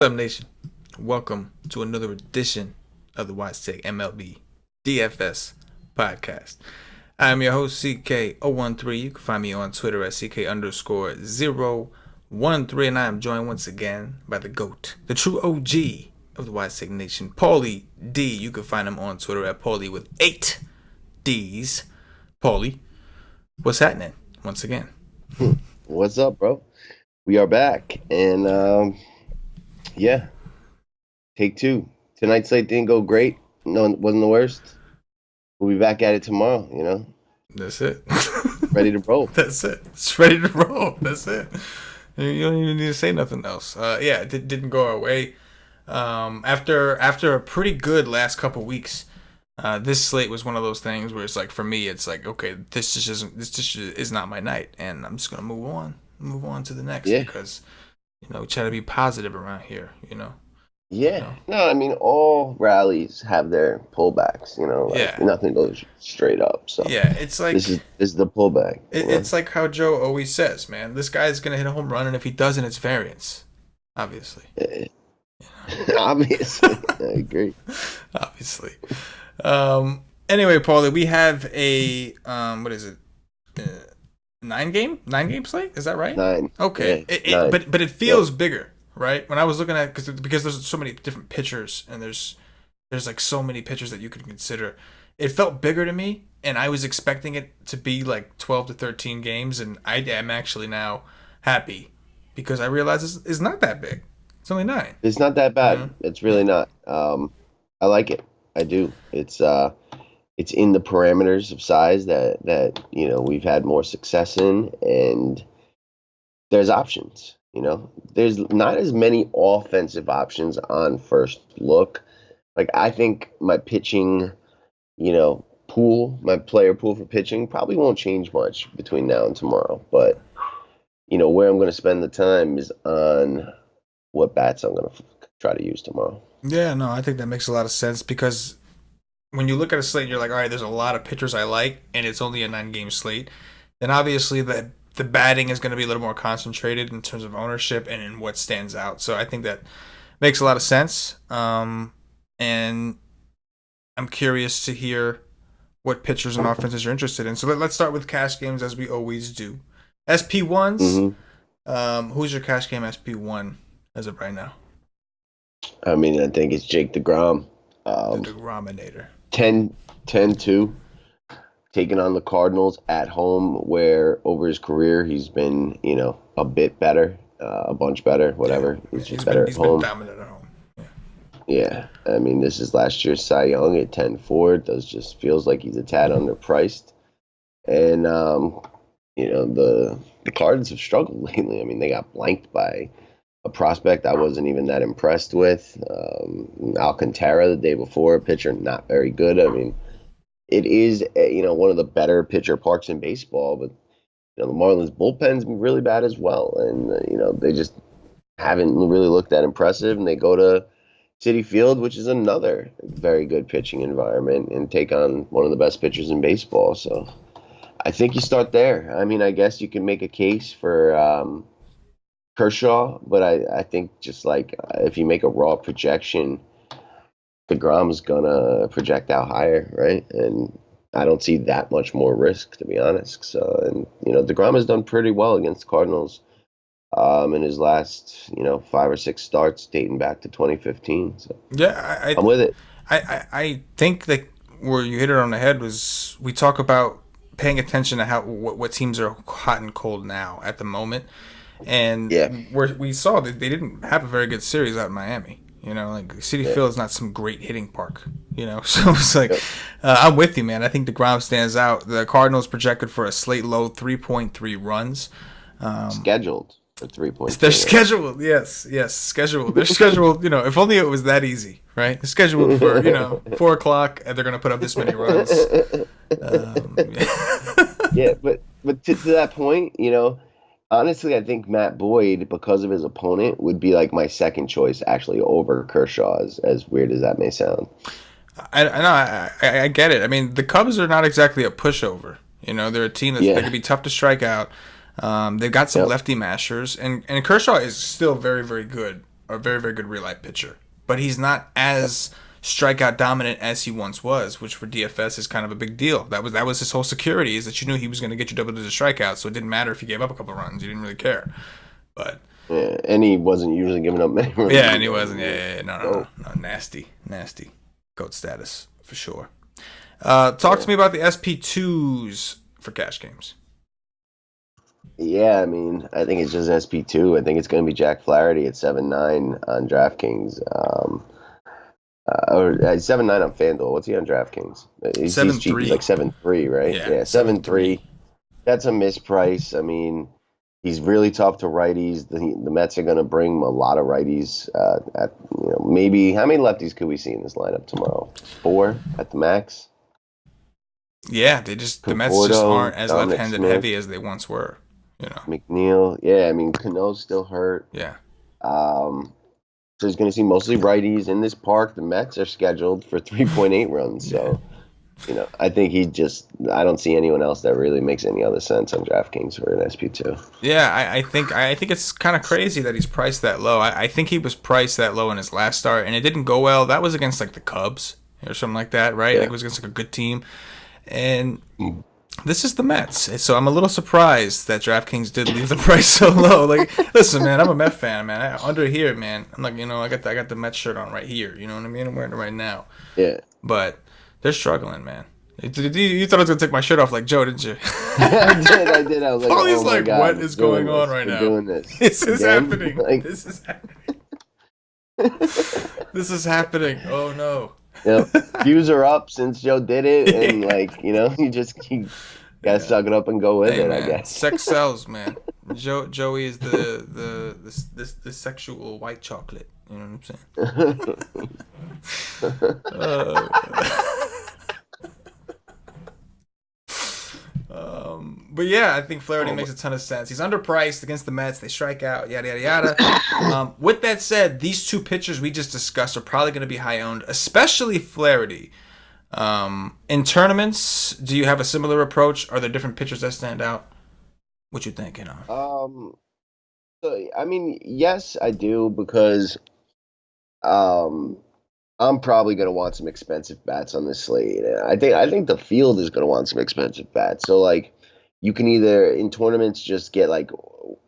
What's up, Nation? Welcome to another edition of the Wise Take MLB DFS podcast. I'm your host, CK013. You can find me on Twitter at CK_013. And I am joined once again by the GOAT, the true OG of the Wise Take Nation, Paulie D. You can find him on Twitter at Paulie with 8 D's. Paulie, what's happening once again? What's up, bro? We are back. And, yeah, take two. Tonight's slate didn't go great. No, it wasn't the worst. We'll be back at it tomorrow, you know? That's it. Ready to roll. That's it. It's ready to roll. That's it. You don't even need to say nothing else. Yeah, it didn't go our way. After a pretty good last couple weeks, this slate was one of those things where it's like, for me, it's like, okay, this just is not my night, and I'm just gonna move on to the next because we try to be positive around here, Yeah. No, I mean, all rallies have their pullbacks, nothing goes straight up. So yeah, it's like this is the pullback. It's like how Joe always says, man, this guy's gonna hit a home run, and if he doesn't, it's variance. Obviously. Obviously. I agree. Obviously. Anyway, Paulie, we have a what is it? 9 game slate? Is that right? 9. Okay. Yeah, 9. But it feels bigger, right? When I was looking at because there's so many different pitchers and there's like so many pitchers that you could consider. It felt bigger to me, and I was expecting it to be like 12 to 13 games, and I am actually now happy because I realize it's not that big. It's only 9. It's not that bad. It's really not. I like it. I do. It's in the parameters of size that we've had more success in, and there's options. There's not as many offensive options on first look. Like, I think my pitching, pool, my player pool for pitching probably won't change much between now and tomorrow. But where I'm going to spend the time is on what bats I'm going to try to use tomorrow. Yeah, no, I think that makes a lot of sense because when you look at a slate and you're like, all right, there's a lot of pitchers I like, and it's only a 9-game slate, then obviously the batting is going to be a little more concentrated in terms of ownership and in what stands out. So I think that makes a lot of sense. And I'm curious to hear what pitchers and offenses you're interested in. So let's start with cash games as we always do. SP1s, who's your cash game SP1 as of right now? I mean, I think it's Jake DeGrom. The DeGrominator. 10-2, taking on the Cardinals at home, where over his career he's been, a bit better, a bunch better, whatever. Yeah, he's just better at home. He's been dominant at home. Yeah. I mean, this is last year's Cy Young at 10-4. It just feels like he's a tad underpriced. And, the Cardinals have struggled lately. I mean, they got blanked by a prospect I wasn't even that impressed with. Alcantara the day before, a pitcher not very good. I mean, it is one of the better pitcher parks in baseball, but the Marlins bullpen's really bad as well, and they just haven't really looked that impressive. And they go to Citi Field, which is another very good pitching environment, and take on one of the best pitchers in baseball. So I think you start there. I mean, I guess you can make a case for Kershaw, but I think just like if you make a raw projection, DeGrom's gonna project out higher, right? And I don't see that much more risk, to be honest. So, and DeGrom has done pretty well against the Cardinals in his last 5 or 6 starts dating back to 2015. So yeah, I'm with it. I think that where you hit it on the head was we talk about paying attention to what teams are hot and cold now at the moment. And we saw that they didn't have a very good series out in Miami. Like Citi Field is not some great hitting park. So it's like I'm with you, man. I think DeGrom stands out. The Cardinals projected for a slate low 3.3 runs. Scheduled for 3.3. They're scheduled. Yes, scheduled. They're scheduled. If only it was that easy, right? They're scheduled for 4:00, and they're gonna put up this many runs. Yeah, but to that point, honestly, I think Matt Boyd, because of his opponent, would be like my second choice actually over Kershaw, as weird as that may sound. I know. I get it. I mean, the Cubs are not exactly a pushover. They're a team that can be tough to strike out. They've got some lefty mashers, and Kershaw is still very, very good. a very, very good real life pitcher, but he's not as strikeout dominant as he once was, which for DFS is kind of a big deal. That was his whole security, is that you knew he was going to get you double-digit strikeouts, so it didn't matter if he gave up a couple runs. You didn't really care. But yeah, and he wasn't usually giving up many runs. Yeah, and he wasn't. Yeah. No. Nasty. GOAT status for sure. Talk to me about the SP2s for cash games. Yeah, I mean, I think it's just SP2. I think it's going to be Jack Flaherty at 7.9 on DraftKings. Or 7.9 on FanDuel. What's he on DraftKings? He's cheap. He's like 7.3, right? Yeah, 7.3. That's a misprice. I mean, he's really tough to righties. The Mets are going to bring a lot of righties. Maybe how many lefties could we see in this lineup tomorrow? 4 at the max. Yeah, the Mets just aren't as left-handed heavy as they once were. McNeil. Yeah, I mean, Cano's still hurt. Yeah. So he's going to see mostly righties in this park. The Mets are scheduled for 3.8 runs. So, I think I don't see anyone else that really makes any other sense on DraftKings for an SP2. Yeah, I think it's kind of crazy that he's priced that low. I think he was priced that low in his last start, and it didn't go well. That was against like the Cubs or something like that, right? Yeah. Like it was against like a good team. And this is the Mets, so I'm a little surprised that DraftKings did leave the price so low. Like, listen, man, I'm a Met fan, man. Under here, man, I'm like, I got the Mets shirt on right here. You know what I mean? I'm wearing it right now. Yeah. But they're struggling, man. You thought I was gonna take my shirt off like Joe, didn't you? I did. I was like, Paulie's like, God, what is going on right now? Doing this. This is happening. Like... This is happening. This is happening. Oh no. Views are up since Joe did it, and you gotta suck it up and go with it. Man. I guess sex sells, man. Joey is the sexual white chocolate. You know what I'm saying? But yeah, I think Flaherty makes a ton of sense. He's underpriced against the Mets. They strike out, yada, yada, yada. With that said, these two pitchers we just discussed are probably going to be high owned, especially Flaherty. In tournaments, do you have a similar approach? Are there different pitchers that stand out? What you thinking on? I mean, yes, I do, because I'm probably going to want some expensive bats on this slate. I think the field is going to want some expensive bats. So, like, you can either, in tournaments, just get, like,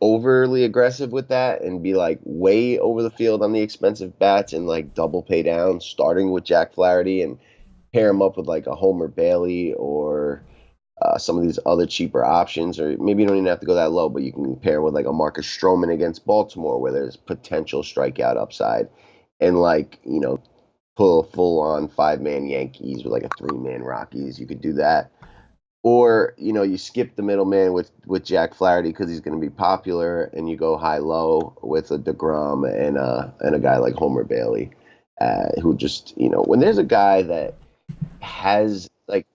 overly aggressive with that and be, like, way over the field on the expensive bats and, like, double pay down, starting with Jack Flaherty and pair him up with, like, a Homer Bailey or some of these other cheaper options. Or maybe you don't even have to go that low, but you can pair with, like, a Marcus Stroman against Baltimore where there's potential strikeout upside. And, like, pull a full-on 5-man Yankees with like a 3-man Rockies. You could do that. Or, you skip the middleman with Jack Flaherty because he's going to be popular, and you go high-low with a DeGrom and a guy like Homer Bailey, who just, when there's a guy that has, like,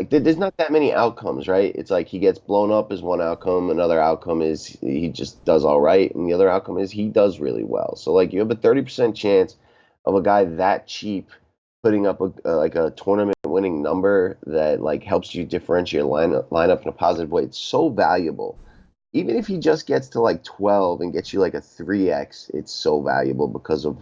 there's not that many outcomes, right? It's like he gets blown up is one outcome. Another outcome is he just does all right. And the other outcome is he does really well. So, like, you have a 30% chance of a guy that cheap putting up a tournament winning number that, like, helps you differentiate lineup in a positive way. It's so valuable. Even if he just gets to like 12 and gets you like a 3x, it's so valuable because of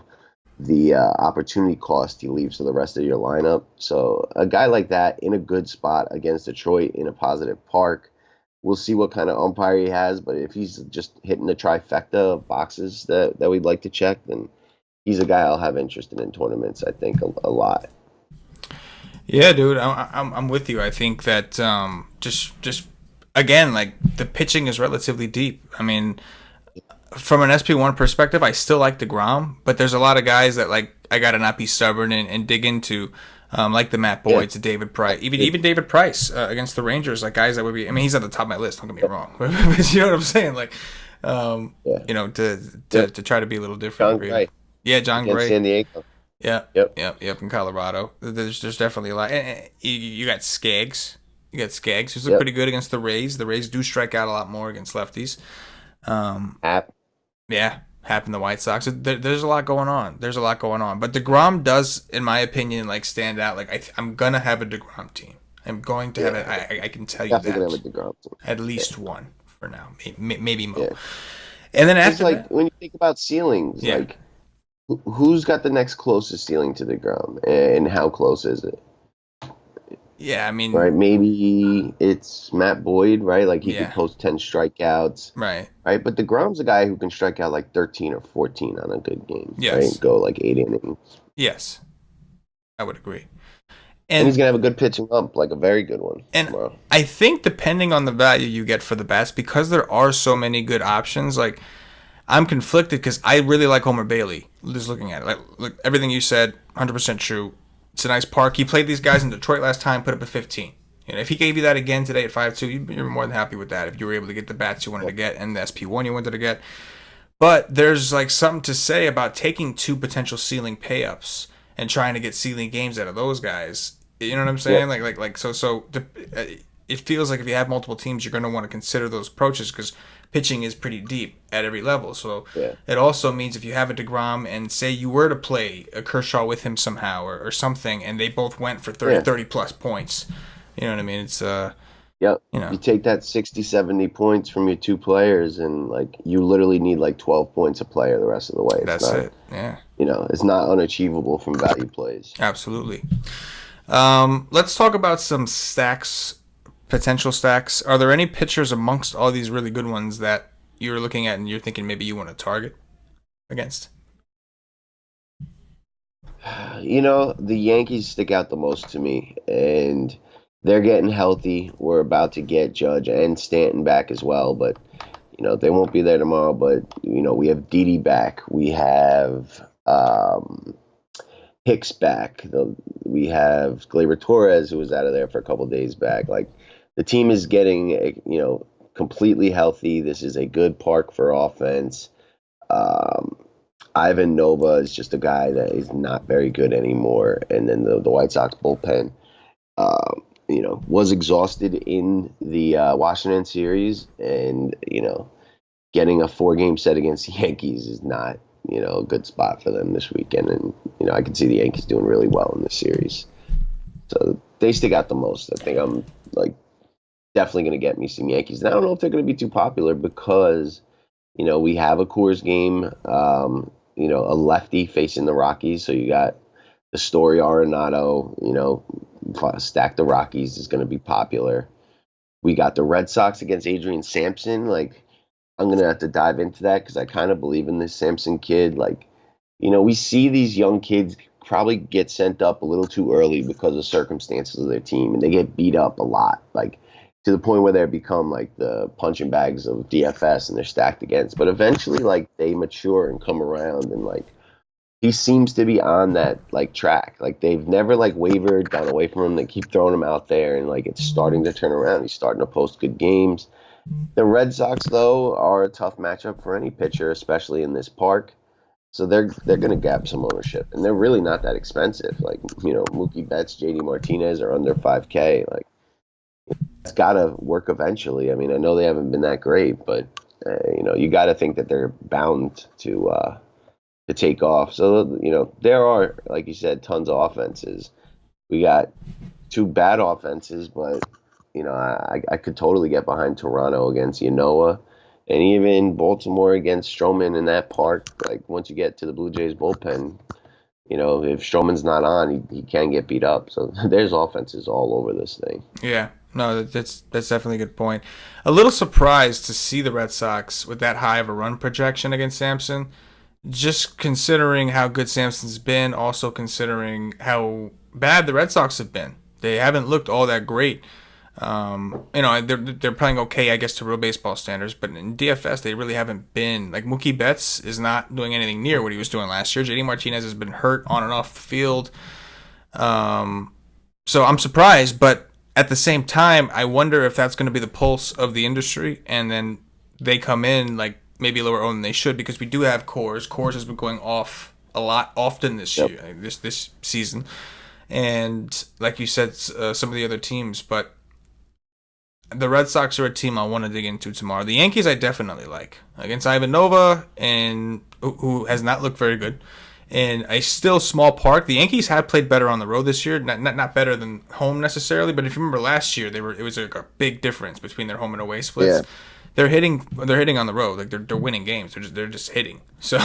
the opportunity cost he leaves to the rest of your lineup. So a guy like that in a good spot against Detroit in a positive park, we'll see what kind of umpire he has. But if he's just hitting the trifecta of boxes that we'd like to check, then he's a guy I'll have interest in tournaments, I think, a lot. Yeah, dude, I'm with you. I think that just again, like, the pitching is relatively deep. I mean, from an SP1 perspective, I still like DeGrom, but there's a lot of guys that, like, I gotta not be stubborn and dig into, like the Matt Boyds, David Price, even David Price against the Rangers, like guys that would be. I mean, he's at the top of my list. Don't get me wrong, but you know what I'm saying? Like, to try to be a little different. John Gray. Yeah, John Gray. San Diego. Yep, in Colorado. There's definitely a lot. You got Skaggs. Who's look pretty good against the Rays. The Rays do strike out a lot more against lefties. Happ and the White Sox. There's a lot going on. But DeGrom does, in my opinion, like, stand out. Like, I'm gonna have a DeGrom team. I'm going to have it. I can tell you that. Have a DeGrom team. At least one for now, maybe more. Yeah. And then Because after like that, when you think about ceilings, yeah. like who's got the next closest ceiling to DeGrom, and how close is it? Yeah, I Right? mean, Maybe it's Matt Boyd, right? Like he could yeah, post 10 strikeouts, right. right? But DeGrom's a guy who can strike out like 13 or 14 on a good game, right? Yes. Go like 8 innings. Yes. I would agree. And And he's gonna have a good pitching ump, like a very good one and tomorrow. I think depending on the value you get for the bats, because there are so many good options, like I'm conflicted because I really like Homer Bailey. Just looking at it, like look, everything you said, 100% true. It's a nice park. He played these guys in Detroit last time, put up a 15. And if he gave you that again today at 5-2, you're more than happy with that. If you were able to get the bats you wanted to Yep. get and the SP1 you wanted to get, but there's like something to say about taking two potential ceiling payups and trying to get ceiling games out of those guys. You know what I'm saying? Yep. It feels like if you have multiple teams, you're going to want to consider those approaches because pitching is pretty deep at every level. So Yeah. it also means if you have a DeGrom and say you were to play a Kershaw with him somehow or something, and they both went for Yeah. 30 plus points, you know what I mean? It's Yep. you know, You take that 60, 70 points from your two players, and like you literally need like 12 points a player the rest of the way. It's that's not, it. Yeah, it's not unachievable from value plays. absolutely. Let's talk about some stacks, potential stacks. Are there any pitchers amongst all these really good ones that you're looking at and you're thinking maybe you want to target against? The Yankees stick out the most to me, and they're getting healthy. We're about to get Judge and Stanton back as well, but they won't be there tomorrow. But we have Didi back. We have Hicks back. We have Gleyber Torres, who was out of there for a couple of days back. Like the team is getting completely healthy. This is a good park for offense. Um, Ivan Nova is just a guy that is not very good anymore. And then the White Sox bullpen, was exhausted in the Washington series. And, getting a 4-game set against the Yankees is not, a good spot for them this weekend. And, I can see the Yankees doing really well in this series. So they stick out the most. I think I'm like definitely going to get me some Yankees. And I don't know if they're going to be too popular because, we have a Coors game. A lefty facing the Rockies. So you got the Story Arenado, stack the Rockies is going to be popular. We got the Red Sox against Adrian Sampson. Like, I'm going to have to dive into that because I kind of believe in this Sampson kid. Like, we see these young kids probably get sent up a little too early because of circumstances of their team, and they get beat up a lot. Like, to the point where they become like the punching bags of DFS and they're stacked against. But eventually, like they mature and come around, and like he seems to be on that like track. Like they've never like wavered, gone away from him. They keep throwing him out there, and like it's starting to turn around. He's starting to post good games. The Red Sox though are a tough matchup for any pitcher, especially in this park. So they're going to gap some ownership, and they're really not that expensive. Like Mookie Betts, JD Martinez are under 5K. Like it's got to work eventually. I mean, I know they haven't been that great, but you got to think that they're bound to take off. So there are, like you said, tons of offenses. We got two bad offenses, but I could totally get behind Toronto against Yanoa, and even Baltimore against Stroman in that park. Like once you get to the Blue Jays bullpen, if Stroman's not on, he can get beat up. So there's offenses all over this thing. Yeah, no, that's definitely a good point. A little surprised to see the Red Sox with that high of a run projection against Sampson, just considering how good Sampson's been, also considering how bad the Red Sox have been. They haven't looked all that great. They're playing okay, I guess, to real baseball standards, but in DFS they really haven't been. Like Mookie Betts is not doing anything near what he was doing last year. JD Martinez has been hurt on and off the field. So I'm surprised, but at the same time, I wonder if that's going to be the pulse of the industry, and then they come in like maybe lower owned than they should because we do have Coors. Coors has been going off a lot often this Yep. year, this season, and like you said, some of the other teams, but the Red Sox are a team I want to dig into tomorrow. The Yankees I definitely like against Ivan Nova, and who has not looked very good. In a still small park, the Yankees have played better on the road this year. Not better than home necessarily, but if you remember last year, it was like a big difference between their home and away splits. Yeah. they're hitting on the road. Like they're winning games. They're just hitting. So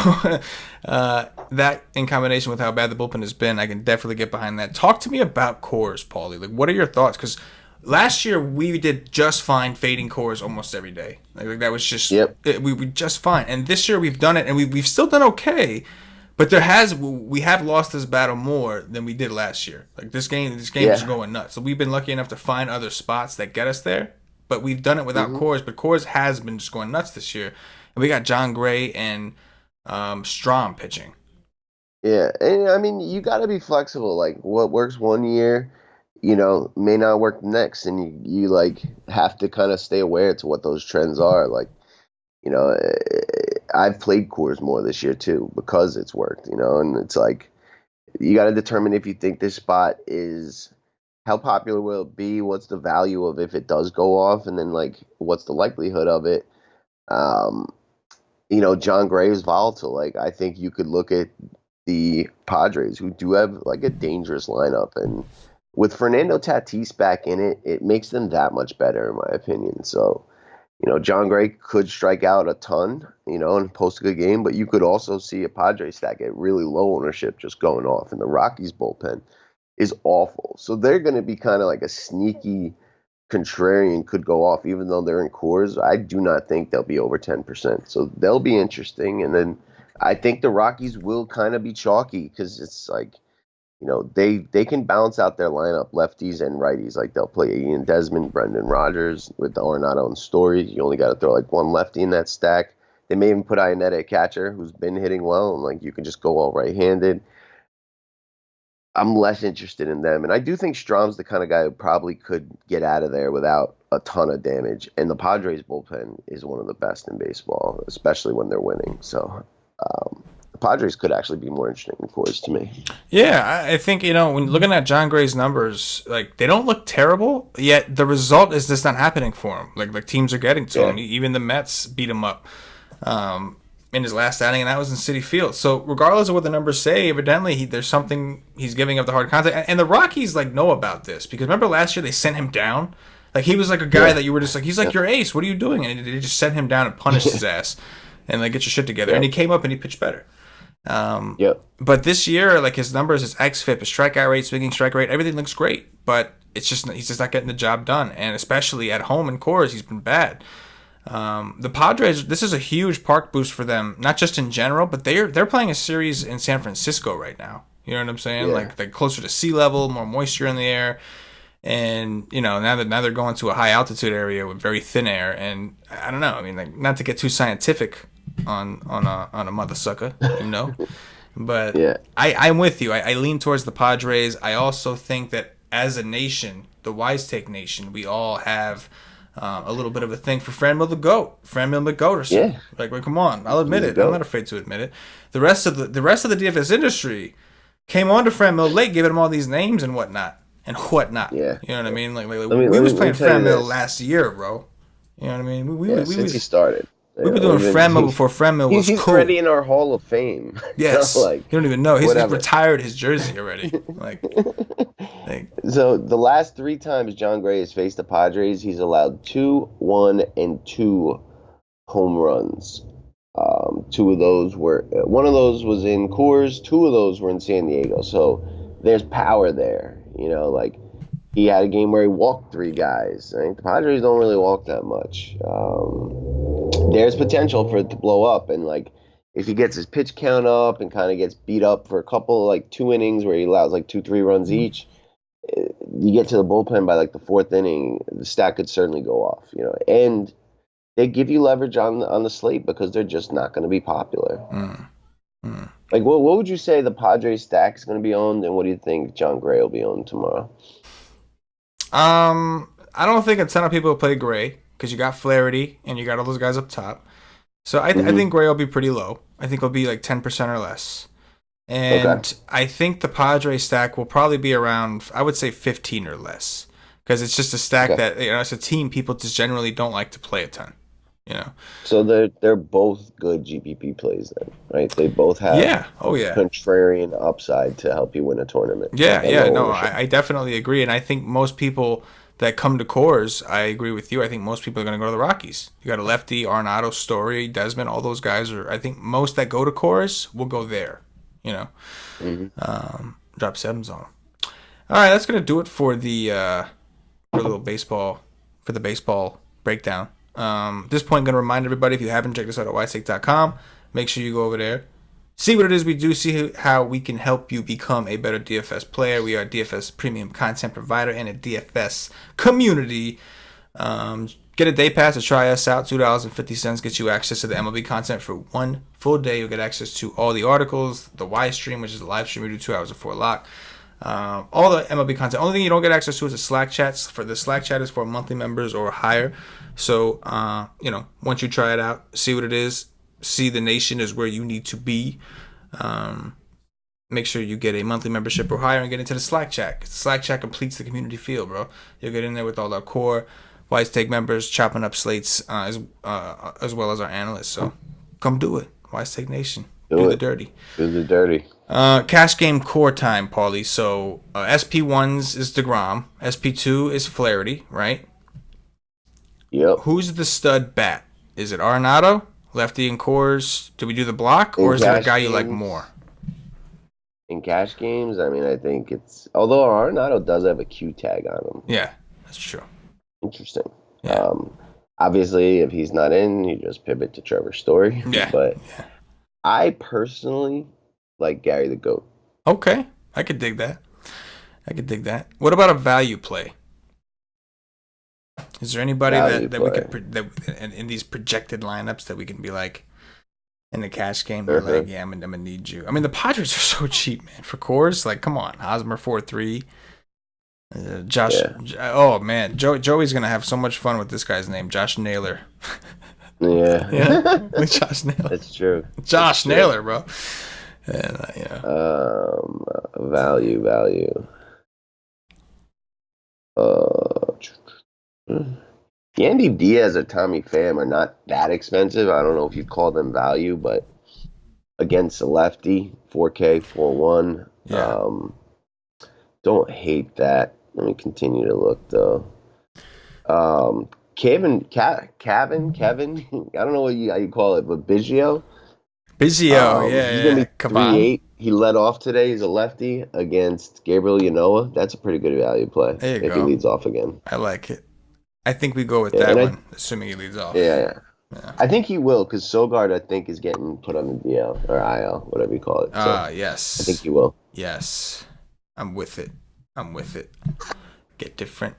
that in combination with how bad the bullpen has been, I can definitely get behind that. Talk to me about Coors, Paulie. Like, what are your thoughts? Because last year we did just fine fading Coors almost every day. Like that was just we just fine. And this year we've done it, and we've still done okay. But we have lost this battle more than we did last year. Like this game is going nuts. So we've been lucky enough to find other spots that get us there. But we've done it without Coors. But Coors has been just going nuts this year. And we got John Gray and Strom pitching. Yeah, and I mean, you got to be flexible. Like, what works one year, may not work next, and you like have to kind of stay aware to what those trends are. Like, I've played Coors more this year too because it's worked. And it's like you got to determine if you think this spot is. How popular will it be? What's the value of if it does go off? And then, like, what's the likelihood of it? John Gray is volatile. Like, I think you could look at the Padres, who do have, like, a dangerous lineup. And with Fernando Tatis back in it, it makes them that much better, in my opinion. So, John Gray could strike out a ton, and post a good game. But you could also see a Padres stack at really low ownership just going off. And the Rockies bullpen is awful. So they're going to be kind of like a sneaky contrarian could go off, even though they're in Coors. I do not think they'll be over 10%. So they'll be interesting. And then I think the Rockies will kind of be chalky because it's like, they can balance out their lineup, lefties and righties. Like they'll play Ian Desmond, Brendan Rodgers with the Arenado and Story. You only got to throw like one lefty in that stack. They may even put Ionetta at catcher, who's been hitting well, and like you can just go all right-handed. I'm less interested in them. And I do think Strom's the kind of guy who probably could get out of there without a ton of damage. And the Padres bullpen is one of the best in baseball, especially when they're winning. So the Padres could actually be more interesting than Coors to me. Yeah, I think, when looking at John Gray's numbers, like they don't look terrible, yet the result is just not happening for him. Like teams are getting to him. Even the Mets beat him up. In his last outing, and that was in Citi Field. So regardless of what the numbers say, evidently there's something he's giving up the hard contact. And the Rockies know about this because remember last year they sent him down. Like he was like a guy that you were just like, he's like your ace. What are you doing? And they just sent him down and punished his ass and get your shit together. And he came up and he pitched better. But this year, his numbers, his xFIP, his strikeout rate, swinging strike rate, everything looks great. But he's just not getting the job done. And especially at home in Coors, he's been bad. The Padres, this is a huge park boost for them, not just in general, but they're playing a series in San Francisco right now. You know what I'm saying? Like they're closer to sea level, more moisture in the air, and now they're going to a high altitude area with very thin air. And I don't know. I mean, not to get too scientific on a mother sucker, but I'm with you. I lean towards the Padres. I also think that as a nation, the Wise Take Nation, we all have. A little bit of a thing for Franmil the GOAT, Franmil McGoaterson. Yeah. Like, come on, I'll admit it. I'm not afraid to admit it. The rest of the DFS industry came on to Franmil late, giving him all these names and whatnot. Yeah. You know what I mean? We was playing Franmil last year, bro. You know what I mean? We since he started. We've been doing Franmil before Franmil was he's cool. He's already in our Hall of Fame. Yes. You don't even know. He's retired his jersey already. So the last 3 times John Gray has faced the Padres, he's allowed 2, 1, and 2 home runs. 2 of those one of those was in Coors, 2 of those were in San Diego. So there's power there. He had a game where he walked 3 guys. Right? The Padres don't really walk that much. There's potential for it to blow up, and if he gets his pitch count up and kind of gets beat up for a couple 2 innings where he allows 2-3 runs each, you get to the bullpen by the 4th inning, the stack could certainly go off. And they give you leverage on the slate because they're just not going to be popular. What would you say the Padres stack is going to be owned, and what do you think John Gray will be owned tomorrow? I don't think a ton of people play Gray because you got Flaherty and you got all those guys up top. So I think Gray will be pretty low. I think it'll be 10% or less. And I think the Padres stack will probably be around, I would say 15 or less. Because it's just a stack that, it's a team people just generally don't like to play a ton. So they're both good GPP plays then, right? They both have contrarian upside to help you win a tournament. I definitely agree. And I think most people that come to Coors, I agree with you. I think most people are going to go to the Rockies. You got a lefty, Arenado, Story, Desmond. All those guys are. I think most that go to Coors will go there. You know, drop sevens on them. All right, that's going to do it for the for little baseball for the baseball breakdown. At this point, I'm going to remind everybody, if you haven't checked us out at wisestake.com, make sure you go over there. See what it is we do. See how we can help you become a better DFS player. We are a DFS premium content provider and a DFS community. Get a day pass to try us out. $2.50 gets you access to the MLB content for 1 full day. You'll get access to all the articles, the Y stream, which is the live stream we do 2 hours before lock. All the MLB content. Only thing you don't get access to is the Slack chats. For the Slack chat is for monthly members or higher. So, once you try it out, see what it is. See the nation is where you need to be. Make sure you get a monthly membership or higher and get into the Slack chat. The Slack chat completes the community feel, bro. You'll get in there with all our core Wise Take members chopping up slates as well as our analysts. So come do it. Wise Take Nation. Do the dirty. Do the dirty. Cash game core time, Paulie. So SP1s is DeGrom. SP2 is Flaherty, right? Yep. Who's the stud bat? Is it Arenado? Lefty and Coors? Do we do the block, or is there a guy you like more? In cash games, I mean, I think it's... Although Arenado does have a Q tag on him. Yeah, that's true. Interesting. Yeah. Obviously, if he's not in, you just pivot to Trevor Story. Yeah. But I personally like Gary the GOAT. Okay. I could dig that. What about a value play? Is there anybody that we could in these projected lineups that we can be like in the cash game? They're like, yeah, I'm gonna need you. I mean, the Padres are so cheap, man. For Coors, like, come on, Hosmer 4-3. Josh. Yeah. Oh man, Joey's gonna have so much fun with this guy's name, Josh Naylor. Yeah. Josh Naylor. That's true. Josh Naylor, bro. And value. Yandy Diaz or Tommy Pham are not that expensive. I don't know if you'd call them value, but against a lefty, 4K, 4-1. Yeah. Don't hate that. Let me continue to look, though. Kevin, I don't know how you call it, but Biggio. He's going to be 3-8. He led off today. He's a lefty against Gabriel Yanoa. That's a pretty good value play if he leads off again. I like it. I think we go with that one, assuming he leads off. Yeah. I think he will, because Sogard, I think, is getting put on the DL or IL, whatever you call it. So yes. I think he will. Yes. I'm with it. Get different.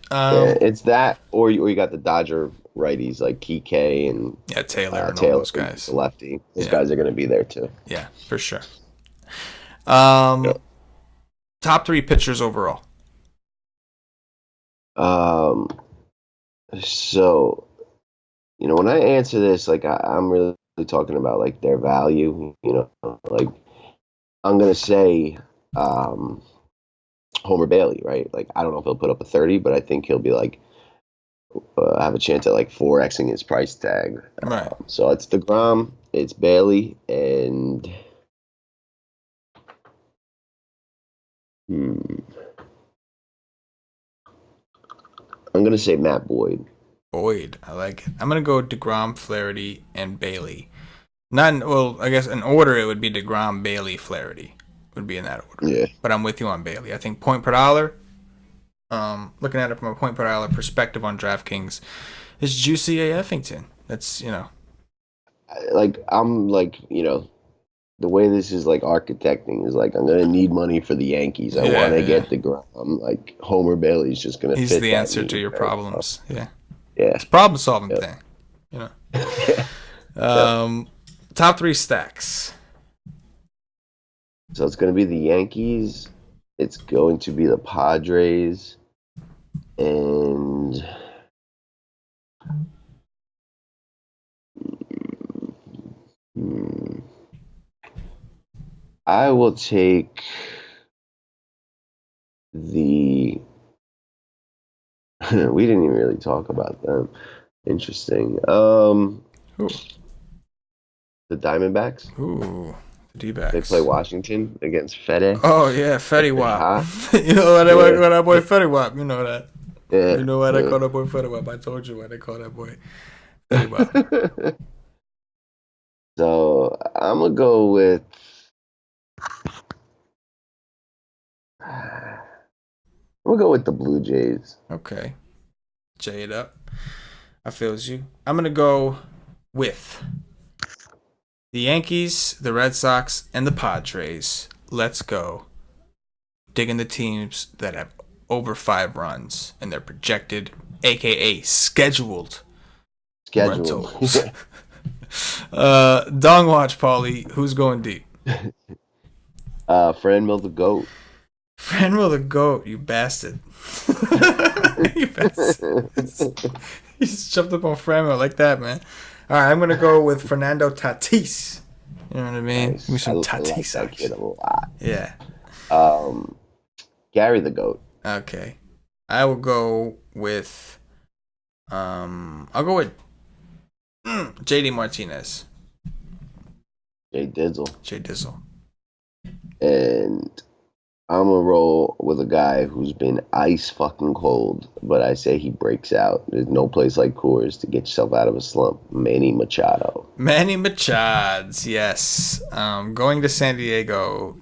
It's that, or you got the Dodger righties like Kike and Taylor and all those guys. The lefty. Those guys are going to be there too. Yeah, for sure. Top 3 pitchers overall. So, when I answer this, like I'm really talking about like their value. Like I'm gonna say Homer Bailey, right? Like I don't know if he'll put up a 30, but I think he'll be like have a chance at like 4xing his price tag. Right. So it's DeGrom, it's Bailey, and I'm gonna say Matt Boyd. I like it. I'm gonna go DeGrom, Flaherty, and Bailey. I guess in order it would be DeGrom, Bailey, Flaherty. Would be in that order. Yeah. But I'm with you on Bailey. I think point per dollar. Looking at it from a point per dollar perspective on DraftKings, is Juicy A. Effington. That's the way this is like architecting is like I'm gonna need money for the Yankees. I want to get DeGrom. I'm like Homer Bailey's just gonna. He's the answer to your problems. Yeah. It's a problem solving thing. Top 3 stacks. So it's going to be the Yankees. It's going to be the Padres. And I will take the... We didn't even really talk about them. Interesting. The Diamondbacks. Ooh, The They play D-backs. Washington against Fede. Oh yeah, They're Fetty pretty Wap. hot. You know why they Yeah, call that boy Fetty Wap. You know that. You yeah, know why they yeah. call that boy Fetty Wap. I told you why they call that boy Fetty Wap. So I'm gonna go with. We'll go with the Blue Jays. Okay, J it up. I feels you. I'm gonna go with the Yankees, the Red Sox, and the Padres. Let's go. Digging the teams that have over 5 runs and they're projected, aka scheduled run Scheduled. totals. Dong watch, Paulie. Who's going deep? FanDuel the GOAT. Franwell the goat, you bastard. You bastard. You just jumped up on Franwell like that, man. All right, I'm gonna go with Fernando Tatis. You know what I mean? Nice. Give me some I like Tatis that kid action. a lot. Yeah. Gary the GOAT. Okay. I will go with. I'll go with JD Martinez. Jay Dizzle. Jay Dizzle. And I'm gonna roll with a guy who's been ice fucking cold, but I say he breaks out. There's no place like Coors to get yourself out of a slump. Manny Machado. Manny Machads, yes. Going to San Diego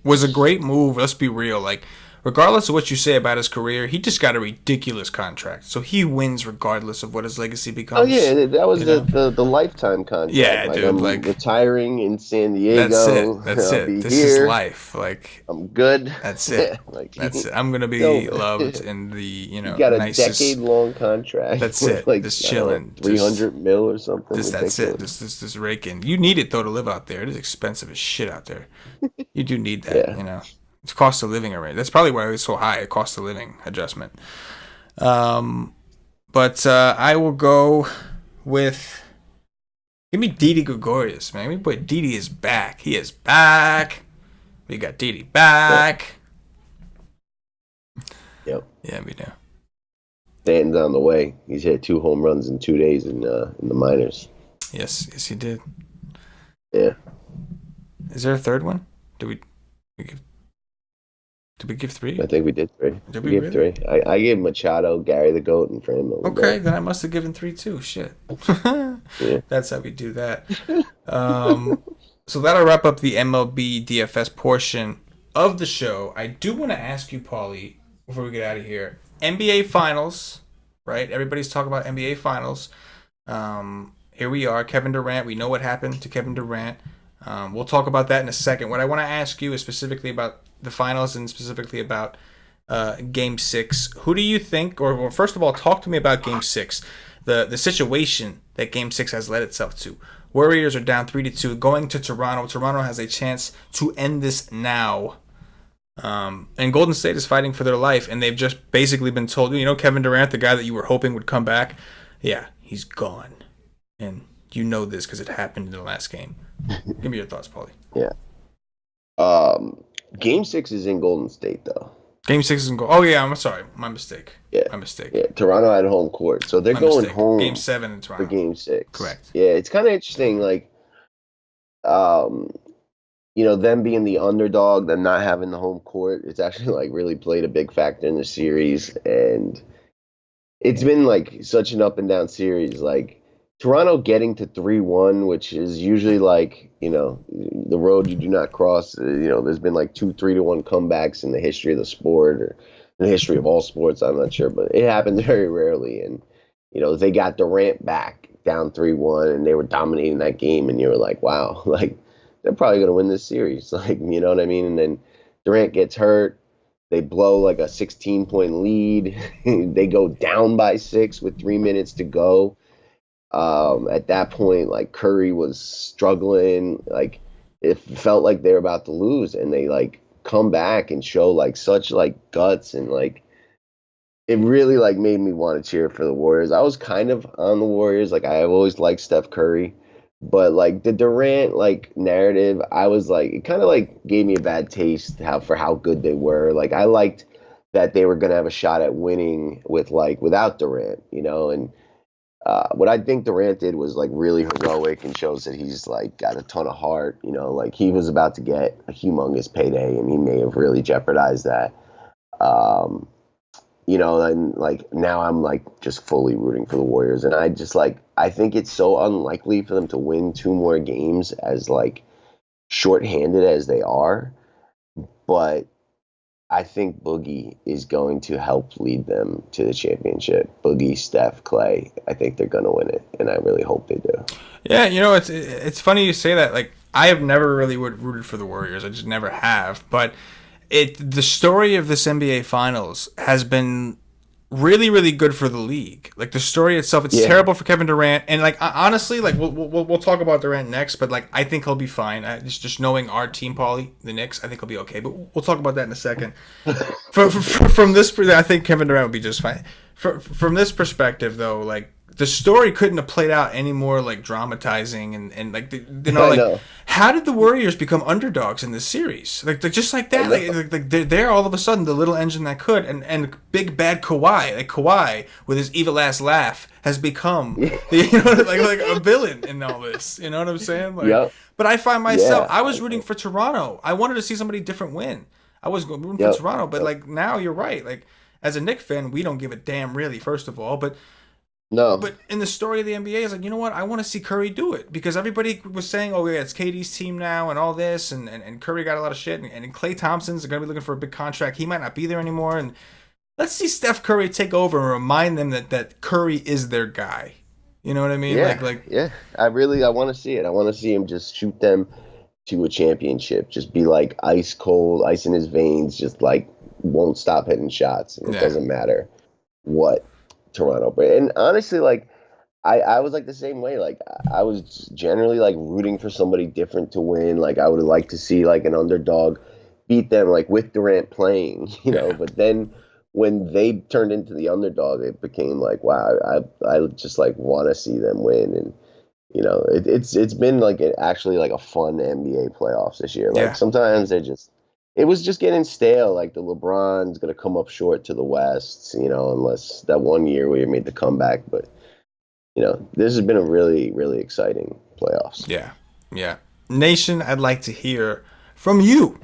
was a great move. Let's be real. Like, regardless of what you say about his career, he just got a ridiculous contract. So he wins regardless of what his legacy becomes. Oh yeah, that was the lifetime contract. Yeah, like, dude. I'm like retiring in San Diego. that's it. That's I'll it. be This here. is life. Like I'm good. that's it. Like, That's it. I'm gonna be no, loved in the you got a nicest. decade-long contract. That's with it. Like Just chilling. 300 mil or something. That's it. Just raking. You need it though to live out there. It is expensive as shit out there. You do need that. Yeah. It's cost of living already. That's probably why it's so high. A cost of living adjustment. But I will go with. Give me Didi Gregorius, man. We put Didi is back. He is back. We got Didi back. Yep. Yeah, we do. Stanton's on the way. He's hit 2 home runs in 2 days in the minors. Yes, he did. Yeah. Is there a third one? Did we give 3? I think we did 3. Did we gave really? 3. I gave Machado, Gary the GOAT, and Franmil. Okay, then I must have given 3 too. Shit. Yeah. That's how we do that. So that'll wrap up the MLB DFS portion of the show. I do want to ask you, Paulie, before we get out of here, NBA Finals, right? Everybody's talking about NBA Finals. Here we are, Kevin Durant. We know what happened to Kevin Durant. We'll talk about that in a second. What I want to ask you is specifically about the finals and specifically about Game 6. Who do you think, or first of all, talk to me about Game 6, the situation that Game 6 has led itself to. Warriors are down 3-2, going to Toronto. Toronto has a chance to end this now. And Golden State is fighting for their life, and they've just basically been told, Kevin Durant, the guy that you were hoping would come back, yeah, he's gone. And you know this because it happened in the last game. Give me your thoughts, Paulie. Yeah. Game 6 is in Golden State, though. Game 6 is in goal. Oh, yeah, I'm sorry. My mistake. Yeah. My mistake. Yeah, Toronto had home court. So they're going home. Game 7 in Toronto. For Game 6. Correct. Yeah, it's kind of interesting, like, them being the underdog, them not having the home court, it's actually, like, really played a big factor in the series. And it's been, like, such an up and down series. Like, Toronto getting to 3-1, which is usually like, the road you do not cross. There's been like 2 3-1 comebacks in the history of the sport or in the history of all sports. I'm not sure, but it happens very rarely. And, they got Durant back down 3-1 and they were dominating that game. And you were like, wow, like they're probably going to win this series. Like, you know what I mean? And then Durant gets hurt. They blow like a 16-point lead. They go down by 6 with 3 minutes to go. At that point, like Curry was struggling, like it felt like they were about to lose, and they like come back and show like such like guts, and like it really like made me want to cheer for the Warriors. I was kind of on the Warriors, like I have always liked Steph Curry, but like the Durant like narrative, I was like it kind of like gave me a bad taste for how good they were. Like I liked that they were gonna have a shot at winning without Durant, and What I think Durant did was like really heroic and shows that he's like got a ton of heart. You know, like he was about to get a humongous payday, and he may have really jeopardized that. Um, you know, and like now I'm like just fully rooting for the Warriors, and I think it's so unlikely for them to win 2 more games as like shorthanded as they are, but I think Boogie is going to help lead them to the championship. Boogie, Steph, Clay, I think they're going to win it, and I really hope they do. Yeah, it's funny you say that. Like I have never really rooted for the Warriors. I just never have. But the story of this NBA Finals has been really, really good for the league. Like the story itself, it's terrible for Kevin Durant, and like honestly, like we'll talk about Durant next, but like I think he'll be fine. Just knowing our team, Paulie, the Knicks, I think he'll be okay. But we'll talk about that in a second. From this, I think Kevin Durant will be just fine. From this perspective, though, like the story couldn't have played out any more like dramatizing and like like how did the Warriors become underdogs in this series? Like just like that, like they're all of a sudden the little engine that could, and big bad Kawhi with his evil ass laugh has become like a villain in all this. You know what I'm saying? Like, but I find myself I was rooting for Toronto. I wanted to see somebody different win. I was rooting for Toronto, but like now you're right. Like as a Knicks fan, we don't give a damn really. First of all, but. No. But in the story of the NBA, it's like, you know what? I want to see Curry do it. Because everybody was saying, oh, yeah, it's KD's team now and all this. And Curry got a lot of shit. And Klay Thompson's going to be looking for a big contract. He might not be there anymore. And let's see Steph Curry take over and remind them that Curry is their guy. You know what I mean? Yeah. I want to see it. I want to see him just shoot them to a championship. Just be like ice cold, ice in his veins. Just like won't stop hitting shots. And it doesn't matter what Toronto. And honestly, like I was like the same way. Like I was generally like rooting for somebody different to win. Like I would like to see like an underdog beat them, like with Durant playing, you know. But then when they turned into the underdog, it became like, wow, I just like want to see them win. And you know, it's been like actually like a fun NBA playoffs this year. Like sometimes it was just getting stale. Like the LeBron's going to come up short to the West, you know, unless that one year where he made the comeback. But, you know, this has been a really, really exciting playoffs. Yeah. Nation, I'd like to hear from you.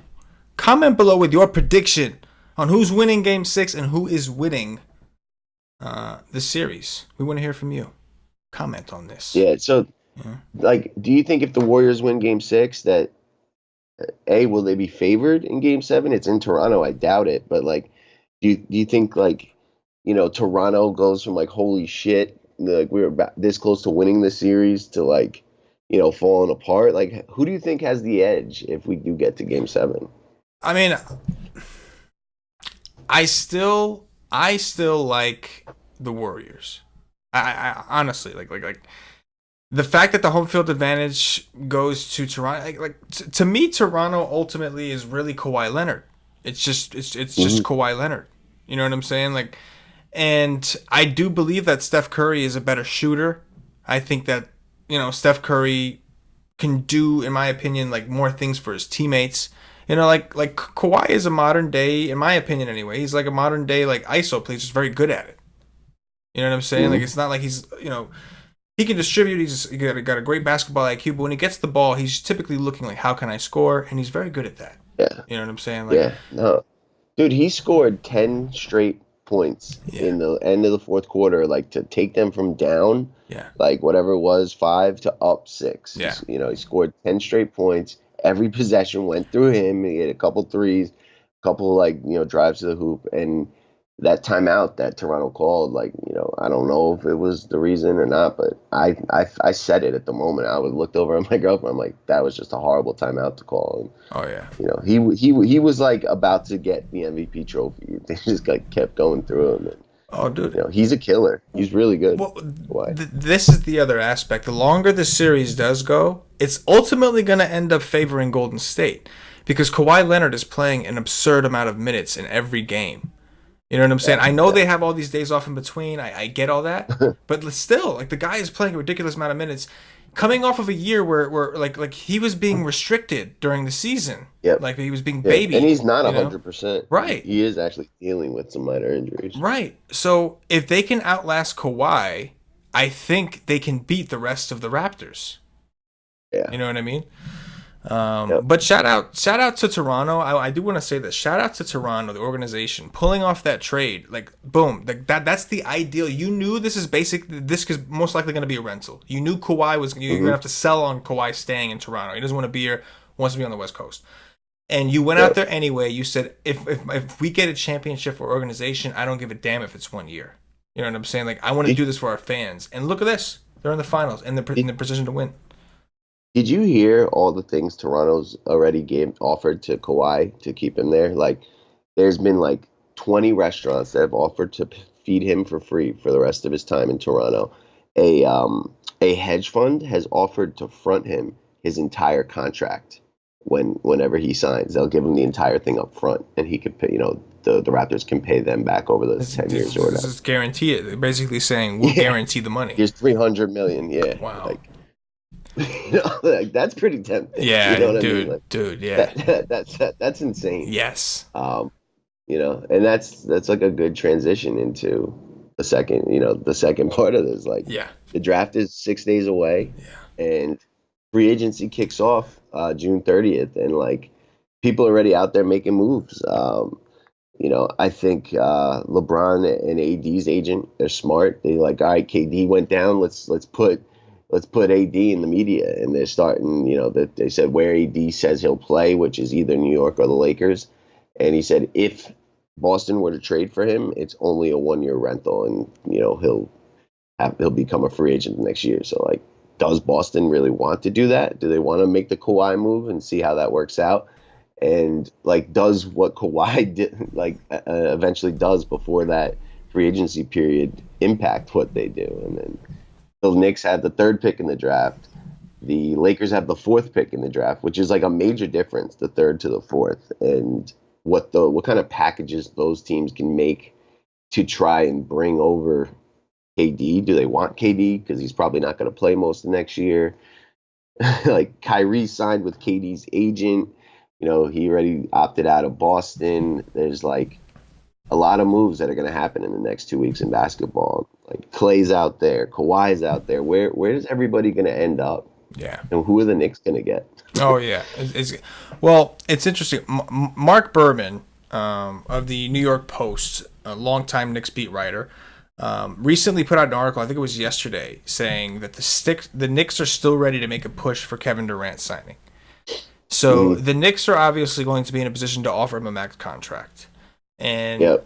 Comment below with your prediction on who's winning Game 6 and who is winning the series. We want to hear from you. Comment on this. Yeah, so, like, do you think if the Warriors win Game 6 that will they be favored in Game 7? It's in Toronto. I doubt it. But like, do you think like, you know, Toronto goes from like holy shit, like we were this close to winning the series to like, you know, falling apart? Like, who do you think has the edge if we do get to Game 7? I mean, I still like the Warriors. I honestly like. The fact that the home field advantage goes to Toronto, to me, Toronto ultimately is really Kawhi Leonard. It's just Kawhi Leonard. You know what I'm saying? Like, and I do believe that Steph Curry is a better shooter. I think that, you know, Steph Curry can do, in my opinion, like more things for his teammates. You know, like Kawhi is a modern day, in my opinion anyway. He's like a modern day like ISO player, just very good at it. You know what I'm saying? Like it's not like he's, you know. He can distribute. He's got a great basketball IQ, but when he gets the ball, he's typically looking like, how can I score? And he's very good at that. Yeah. You know what I'm saying? Like, no. Dude, he scored 10 straight points in the end of the fourth quarter, like to take them from down, like whatever it was, 5 to up 6. Yeah. You know, he scored 10 straight points. Every possession went through him. He hit a couple threes, a couple like, you know, drives to the hoop. And that timeout that Toronto called, like, you know, I don't know if it was the reason or not, but I said it at the moment. I looked over at my girlfriend. I'm like, that was just a horrible timeout to call. And, you know, he was like about to get the MVP trophy. They just like kept going through him. And, dude, you know, he's a killer. He's really good. Well, this is the other aspect. The longer the series does go, it's ultimately going to end up favoring Golden State because Kawhi Leonard is playing an absurd amount of minutes in every game. You know what I'm saying? I know they have all these days off in between. I get all that. But still, like, the guy is playing a ridiculous amount of minutes. Coming off of a year where like he was being restricted during the season. Like, he was being babied. And he's not 100%. Right. He is actually dealing with some minor injuries. Right. So, if they can outlast Kawhi, I think they can beat the rest of the Raptors. Yeah. You know what I mean? But shout out to Toronto. I do want to say this. Shout out to Toronto, the organization, pulling off that trade. Like, boom, that's the ideal. You knew this is most likely going to be a rental. You knew Kawhi was you're going to have to sell on Kawhi staying in Toronto. He doesn't want to be here. Wants to be on the West Coast. And you went out there anyway. You said if we get a championship for organization, I don't give a damn if it's 1 year. You know what I'm saying? Like, I want to do this for our fans. And look at this. They're in the finals and they're in the position to win. Did you hear all the things Toronto's already offered to Kawhi to keep him there? Like, there's been like 20 restaurants that have offered to feed him for free for the rest of his time in Toronto. A hedge fund has offered to front him his entire contract whenever he signs. They'll give him the entire thing up front, and he could pay. The Raptors can pay them back over the 10 years or whatever. This is guarantee it. They're basically saying we'll guarantee the money. Here's $300 million. Yeah. Wow. Like, like that's pretty tempting. Yeah, you know what dude, I mean? Like, dude, yeah. That's insane. Yes. And that's like a good transition into the second part of this. Like, the draft is 6 days away, and free agency kicks off June 30th, and like people are already out there making moves. I think LeBron and AD's agent, they're smart. They like, all right, KD went down. Let's put AD in the media, and they're starting. That they said where AD says he'll play, which is either New York or the Lakers, and he said if Boston were to trade for him, it's only a 1-year rental, and he'll become a free agent next year. So like, does Boston really want to do that? Do they want to make the Kawhi move and see how that works out? And like, does what Kawhi did eventually does before that free agency period impact what they do? And then the Knicks had the 3rd pick in the draft. The Lakers have the 4th pick in the draft, which is like a major difference, the 3rd to the 4th, and what kind of packages those teams can make to try and bring over KD. Do they want KD because he's probably not going to play most of next year? Like, Kyrie signed with KD's agent. He already opted out of Boston. There's like a lot of moves that are going to happen in the next 2 weeks in basketball. Like, Klay's out there, Kawhi's out there. Where is everybody going to end up? Yeah. And who are the Knicks going to get? Oh yeah. It's interesting. Mark Berman of the New York Post, a longtime Knicks beat writer, recently put out an article, I think it was yesterday, saying that the Knicks are still ready to make a push for Kevin Durant signing. So the Knicks are obviously going to be in a position to offer him a max contract. And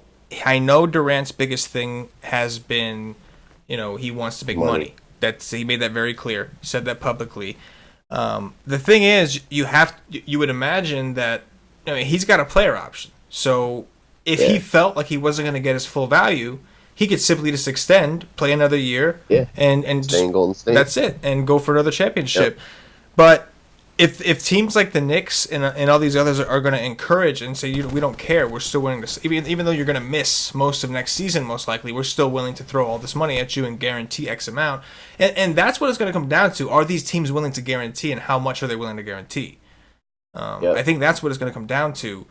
I know Durant's biggest thing has been, he wants to make money. He made that very clear. He said that publicly. The thing is, you would imagine that he's got a player option. So if he felt like he wasn't going to get his full value, he could simply just extend, play another year, and stay in Golden State. That's it, and go for another championship. But if teams like the Knicks and all these others are going to encourage and say, we don't care, we're still willing to, even though you're going to miss most of next season, most likely, we're still willing to throw all this money at you and guarantee X amount. And that's what it's going to come down to. Are these teams willing to guarantee, and how much are they willing to guarantee? I think that's what it's going to come down to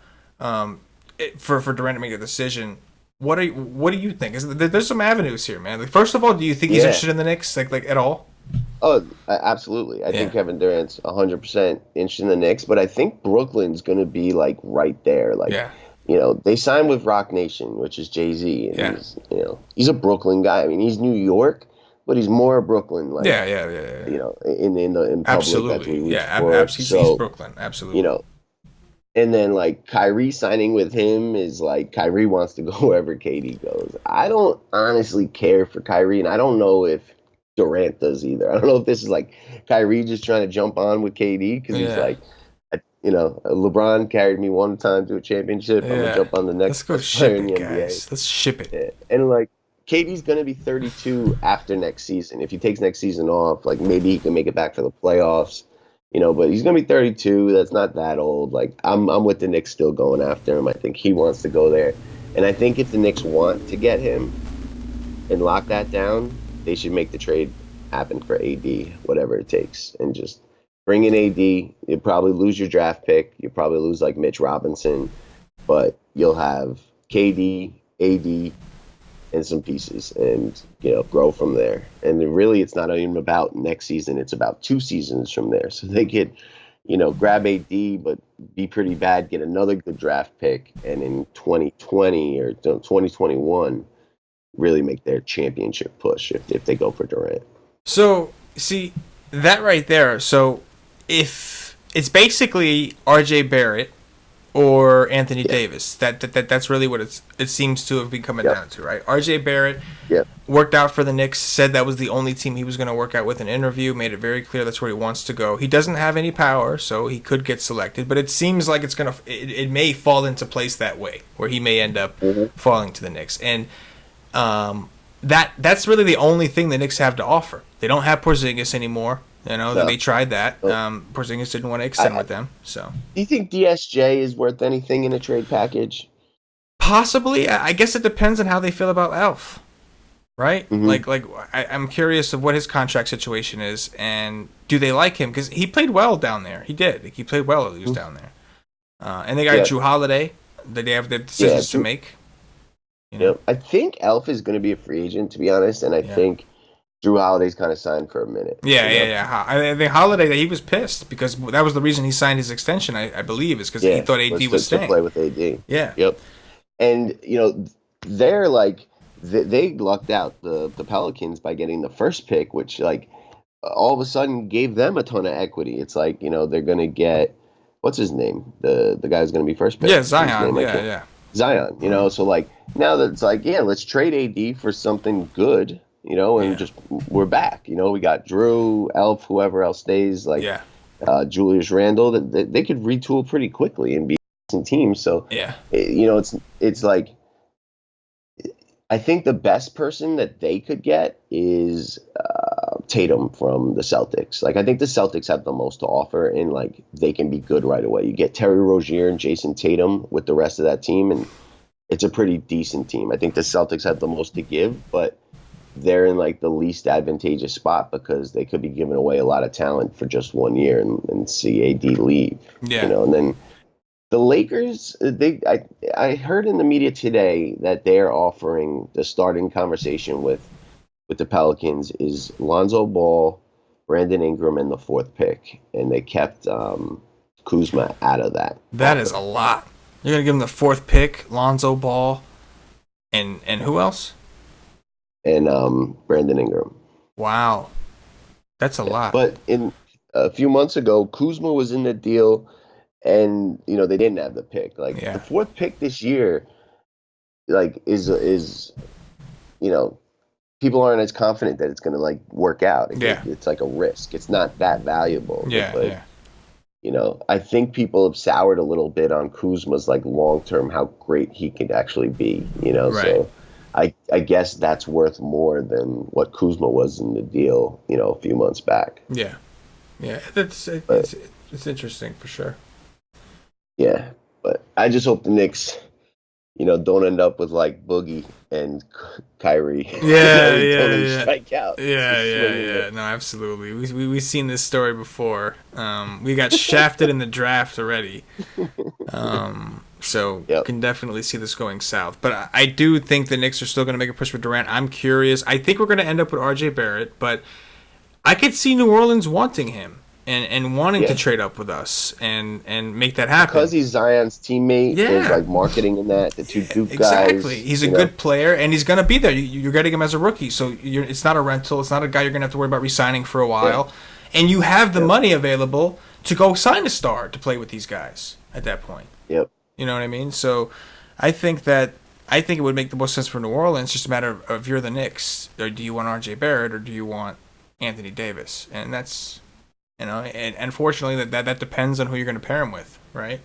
for Durant to make a decision. What do you think? There's some avenues here, man. Like, first of all, do you think he's interested in the Knicks, like at all? Oh, absolutely. I think Kevin Durant's 100% interested in the Knicks, but I think Brooklyn's going to be like right there. Like, they signed with Rock Nation, which is Jay-Z, and he's a Brooklyn guy. I mean, he's New York, but he's more Brooklyn. Like, in public. Absolutely. He's Brooklyn. Absolutely. And then like Kyrie signing with him is like Kyrie wants to go wherever KD goes. I don't honestly care for Kyrie, and I don't know if Durant does either. I don't know if this is like Kyrie just trying to jump on with KD because he's like, LeBron carried me one time to a championship. I'm gonna jump on the next player in the NBA. Guys. Let's ship it. Yeah. And like KD's gonna be 32 after next season. If he takes next season off, like maybe he can make it back for the playoffs. But he's gonna be 32. That's not that old. Like I'm with the Knicks still going after him. I think he wants to go there, and I think if the Knicks want to get him and lock that down, they should make the trade happen for AD, whatever it takes, and just bring in AD. You'll probably lose your draft pick. You'll probably lose like Mitch Robinson, but you'll have KD, AD, and some pieces, and grow from there. And then really, it's not even about next season; it's about 2 seasons from there. So they could, grab AD, but be pretty bad, get another good draft pick, and in 2020 or 2021, really make their championship push if they go for Durant. So see that right there. So if it's basically R.J. Barrett or Anthony Davis, that's really what it seems to have been coming down to, right? R.J. Barrett worked out for the Knicks, said that was the only team he was going to work out with in an interview, made it very clear that's where he wants to go. He doesn't have any power, so he could get selected, but it seems like it may fall into place that way, where he may end up falling to the Knicks. And that's really the only thing the Knicks have to offer. They don't have Porzingis anymore. They tried that. Porzingis didn't want to extend with them. So, do you think DSJ is worth anything in a trade package? Possibly. I guess it depends on how they feel about Elf, right? Mm-hmm. I'm curious of what his contract situation is, and do they like him? Because he played well down there. He did. He played well while he was down there. And they got Drew Holiday. They have their decisions to make. I think Elf is going to be a free agent, to be honest, and I think Drew Holiday's kind of signed for a minute. Yeah. I think Holiday, he was pissed because that was the reason he signed his extension, I believe, is because he thought AD was staying. To play with AD. Yeah. Yep. And, they're like, they lucked out the Pelicans by getting the first pick, which, all of a sudden gave them a ton of equity. It's like, they're going to get, what's his name? The guy who's going to be first pick. Yeah, Zion. Yeah. Zion, so now that it's let's trade AD for something good. Just we're back. We got Drew, Elf, whoever else stays, Julius Randle. That they could retool pretty quickly and be a decent team. So it's like I think the best person that they could get is Tatum from the Celtics. I think the Celtics have the most to offer, and they can be good right away. You get Terry Rozier and Jason Tatum with the rest of that team, and it's a pretty decent team. I think the Celtics have the most to give, but they're in the least advantageous spot because they could be giving away a lot of talent for just 1 year and see AD leave. Yeah. And then the Lakers, I heard in the media today that they're offering the starting conversation with the Pelicans is Lonzo Ball, Brandon Ingram, and the 4th pick, and they kept Kuzma out of that. That is a lot. You're gonna give him the 4th pick, Lonzo Ball, and who else? And Brandon Ingram. Wow, that's a lot. But in a few months ago, Kuzma was in the deal, and they didn't have the pick. The 4th pick this year, is people aren't as confident that it's going to work out. It's like a risk. It's not that valuable. I think people have soured a little bit on Kuzma's long term how great he could actually be. Right. So. I guess that's worth more than what Kuzma was in the deal, a few months back. Yeah. It's interesting for sure. Yeah, but I just hope the Knicks, don't end up with Boogie and Kyrie. Yeah. Strike out. Yeah. No, absolutely. We've seen this story before. We got shafted in the draft already. So you can definitely see this going south. But I do think the Knicks are still going to make a push for Durant. I'm curious. I think we're going to end up with R.J. Barrett, but I could see New Orleans wanting him and wanting to trade up with us and make that happen. Because he's Zion's teammate. There's marketing in that. The two Duke guys. Exactly. He's a good player, and he's going to be there. You're getting him as a rookie, so it's not a rental. It's not a guy you're going to have to worry about re-signing for a while. Yeah. And you have the money available to go sign a star to play with these guys at that point. Yep. You know what I mean? So I think it would make the most sense for New Orleans. It's just a matter of you're the Knicks. Or do you want R.J. Barrett or do you want Anthony Davis? And that's, and unfortunately that depends on who you're going to pair him with, right?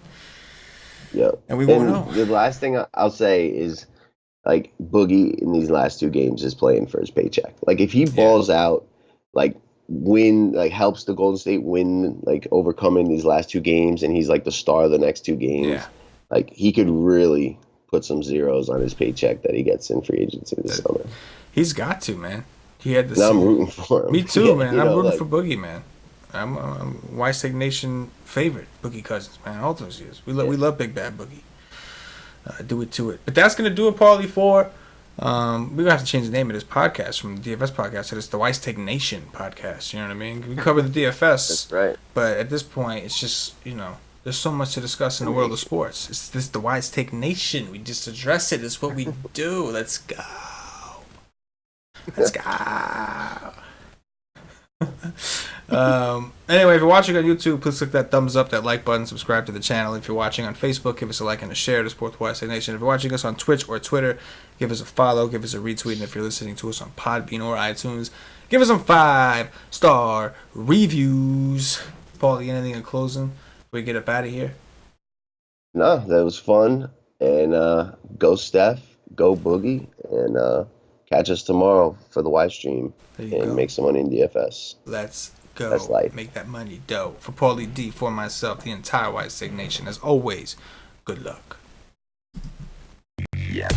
Yep. And we won't know. The last thing I'll say is, Boogie in these last 2 games is playing for his paycheck. If he balls out, win, helps the Golden State win, overcoming these last 2 games, and he's the star of the next 2 games. Yeah. He could really put some zeros on his paycheck that he gets in free agency this summer. He's got to, man. He had the. I'm rooting for him. Me too, man. I'm rooting for Boogie, man. I'm Wise Take Nation favorite, Boogie Cousins, man. All those years, we love Big Bad Boogie. Do it to it. But that's gonna do it, Paulie, for We're gonna have to change the name of this podcast from the DFS podcast to the Wise Take Nation podcast. You know what I mean? We cover the DFS, That's right. But at this point, it's just there's so much to discuss in the world of sports. It's this the Wise Take Nation. We just address it. It's what we do. Let's go. Let's go. Anyway, if you're watching on YouTube, please click that thumbs up, that like button, subscribe to the channel. If you're watching on Facebook, give us a like and a share to support the Wise Take Nation. If you're watching us on Twitch or Twitter, give us a follow, give us a retweet. And if you're listening to us on Podbean or iTunes, give us some 5-star reviews. Paulie, anything in closing? We get up out of here? No, that was fun. And go Steph, go Boogie, and catch us tomorrow for the live stream and make some money in DFS. Let's go. That's life. Make that money dough. For Paulie D, for myself, the entire Wise Take Nation, as always, good luck. Yeah.